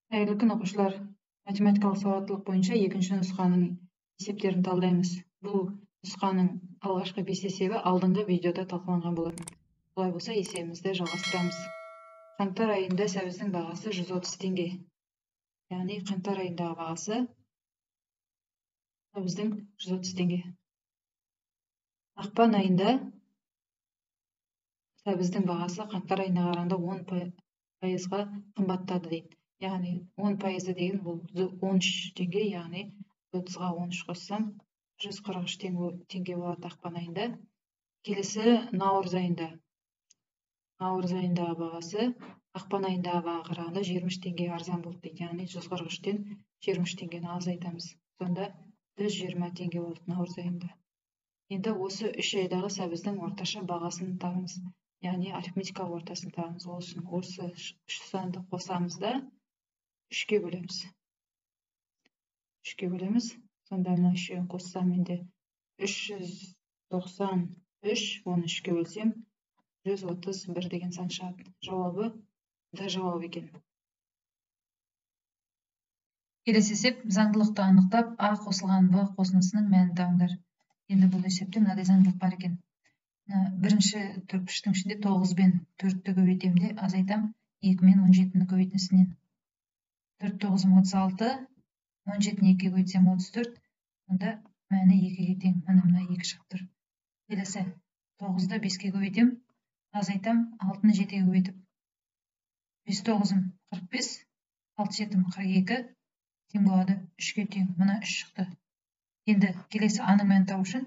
Қайырлы күн оқушылар. Математикалық сауаттылық бойынша екінші нұсқаның есептерін талдаймыз. Бұл нұсқаның алғашқы 5 есебі алдыңғы видеода талқыланған болатын. Олай болса, есебімізді жалғастырамыз. Қаңтар айында сәбіздің бағасы 130 теңге. Яғни қаңтар айындағы бағасы сәбіздің 130 теңге. Ақпан айында сәбіздің бағасы қаңтар айына қарағанда 10%-ға қымбаттады дейді. Яғни 10% деген бұл 13 теңге, яғни 30-ға 13 қоссам 143 теңге болады ақпан айында. Келесі наурыз айында. Наурыз айындағы бағасы ақпан айындағы бағаға қарағанда 23 теңге арзан болды дейді. Яғни 143-тен 23 теңгені азайтамыз. Сонда 120 теңге болды наурыз айында. Енді осы 3 айдағы сәбіздің орташа бағасын табыңыз. Яғни арифметикалық ортасын табыңыз. Осы 3 санды қосамыз да 3-ке бөлеміз. 3-ке бөлеміз. Сонда мына үшеуін қоссам менде 393, оны 3-ке бөлсем 131 деген сан шығады. Жауабы да жауап екен. Келесі есеп, заңдылықты анықтап, А қосылған В қосындысының мәнін табыңдар. Енді бұл есепте мынадай заңдылық бар екен. Бірінші төрткіштің ішінде 9 бен 4-ті көбейтемде, азайтам 2 мен 17-ні көбейтіндісінен. 4 9 36, 17-ні 2-ге көбейтсем 34, онда мәні 2-ге тең. Мына 2 шығып тұр. Келесі 9-ды 5-ке көбейтем, азайтам 6-ны 7-ге көбейтіп. 5 9 45, 6 7 42 тең болады, 3-ке тең. Мына 3 шықты. Енді келесі аның мәнін табу үшін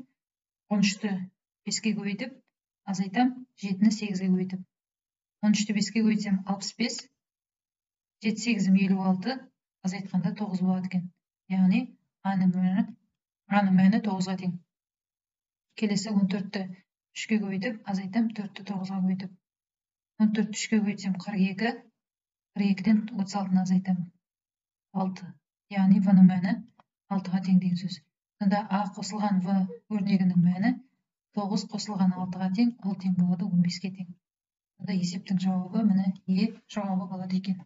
13-ті 5-ке көбейтіп, азайтам 7-ні 8-ге көбейтіп. 13-ті 5-ке көбейтсем 65, 7 8 56, азайтқанда 9 болады екен. Яғни аның мәні 9-ға тең. Келесі 14-ті 3-ке көбейтіп, азайтам 4-ті 9-ға көбейтіп. 14-ті 3-ке көбейтсем 42, 42-ден 36-ны азайтам 6. Яғни В-ның мәні 6-ға тең деген сөз. Сонда А қосылған В өрнегінің мәні 9 қосылған 6-ға тең, ол тең болады 15-ке тең. Сонда есептің жауабы міне Е жауабы болады екен.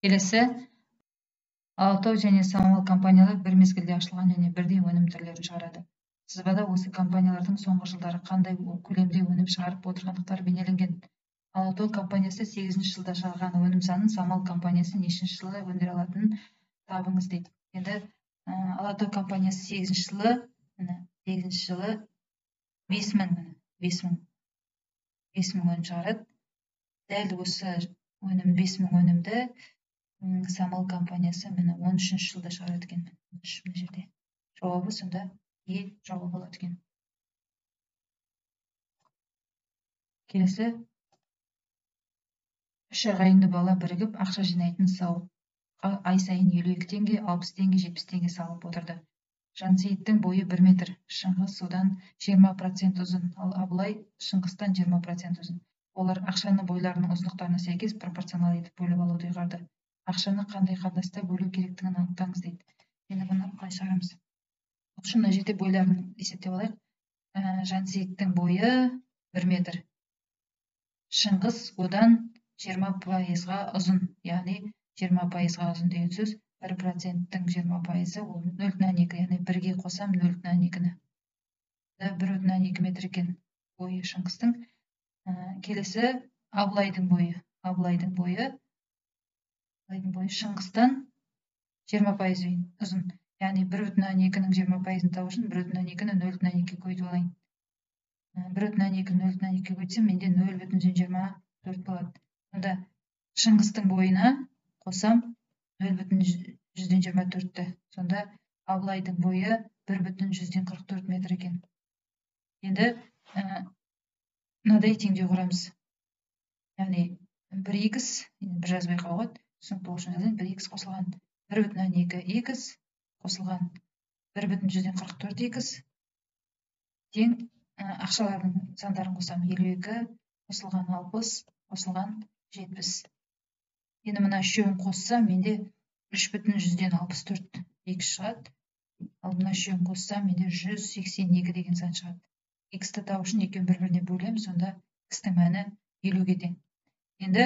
Келесі, Алатау және Самал компаниялар бір мезгілде ашылған және бірдей өнім түрлерін шығарады. Сызбада осы компаниялардың соңғы жылдары қандай көлемде өнім шығарып отырғандықтары бейнеленген. Алатау компаниясы 8-ші жылда шығарған өнім санын Самал компаниясы нешінші жылы өндіре алатынын табыңыз дейді. Енді Алатау компаниясы 8-ші жылы 5000 өнім шығарады. Дәл осы 5000 өнімді Самал компаниясы 13-ші жылда шығарады екен. Мына жерде. Жауабы сонда Е жауабы болады екен. Келесі, 3 ағайынды бала бірігіп ақша жинайтын сауыққа ай сайын 52 теңге, 60 теңге, 70 теңге салып отырды. Жансейіттің бойы 1 метр, Шыңғыс содан 20% ұзын, ал Абылай Шыңғыстан 20% ұзын. Олар ақшаны бойларының ұзындықтарына сәйкес пропорционал етіп бөліп алуды ұйғарды. Ақшаны қандай қатынаста бөлу керектігін анықтаңыз дейді. Енді бұны қалай шығарамыз? Мына жерде бойларын есептеп алайық. Жансейіттің бойы 1 метр. Шыңғыс одан 20%-ға ұзын, яғни 20%-ға ұзын деген сөз. 1%-тің 20%-ы ол 0,2, яғни 1-ге қосам 0,2-ні. 1,2 метр екен бойы Шыңғыстың. Келесі Абылайдың бойы. Абылайдың бойы Шыңғыстан 20% ұзын. Яғни 1,2-ның 20%-ын табу үшін 1,2-ні 0,2-ге көбейтіп алайын. 1,2-ні 0,2-ге көбейтсем, менде 0,24 болады. Онда Шыңғыстың бойына қосам 0,124-ті. Сонда Абылайдың бойы 1,144 метр екен. Енді мынадай теңдеу құрамыз. Яғни 1х, бір жазбай қалған, түсінікті болу үшін жазайын, 1х қосылған 1,2х қосылған 1,144х тең ақшалардың сандарын қосам 52 қосылған 60 қосылған 70. Енді мына үшеуін қоссам, менде 3,164 х шығады. Ал мына үшеуін қоссам, менде 182 деген сан шығады. Х-ті табу үшін екеуін бір-біріне бөлем, сонда х-тің мәні 50-ге тең. Енді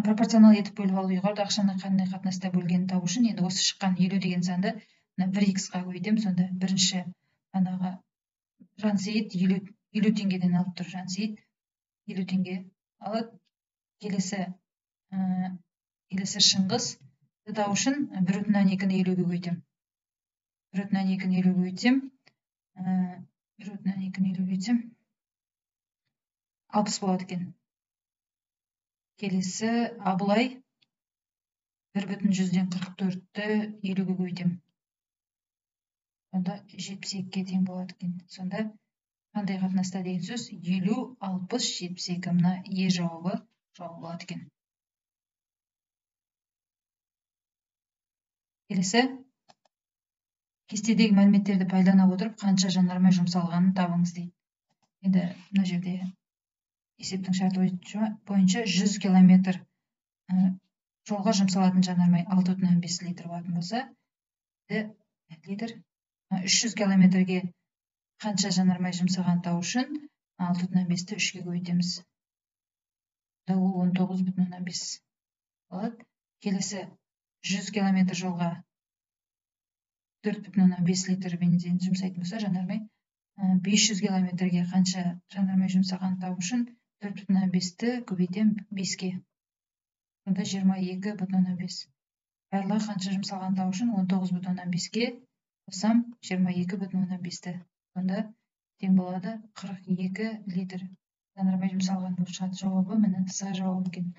пропорционал етіп бөліп алу yuqorida ақшаны қандай қатынаста бөлгенін табу үшін енді осы шыққан 50 деген санды 1x-ға көбейтемін. Сонда бірінші анағы Жансейіт 50 теңгеден алып тұр. Жансейіт 50 теңге алады. Келесі Шыңғыс табу үшін 1,2-ні 50-ге көбейтемін. 1,2-ні 50-ге көбейтсем, 1,2-ні 50-ге көбейтсем 60 болады екен. Келесі Абылай 1,144-ті 50-ге көбейтемін. Сонда 72-ге тең болады екен. Сонда қандай қатынаста деген сөз 50, 60, 72. Мына Е жауабы болады екен. Келесі кестедегі мәліметтерді пайдалана отырып қанша жанармай жұмсалғанын табыңыз дейді. Енді мына жерде есептің шарты бойынша 100 километр жолға жұмсалатын жанармай 6,5 литр болатын болса, литр 300 километрге қанша жанармай жұмсаған табу үшін 6,5-ті 3-ге көбейтеміз. Ол 19,5 болады. Келесі 100 километр жолға 4,5 литр бензин жұмсайтын болса, жанармай 500 километрге қанша жанармай жұмсаған табу үшін 4,5-ті көбейтем 5-ке. Сонда 22,5. Барлығы қанша жұмсалған табу үшін 19,5-ке қосам 22,5-ті. Сонда тең болады 42 литр жанармай жұмсалған болып шығады. Жауабы міне С жауабы екен.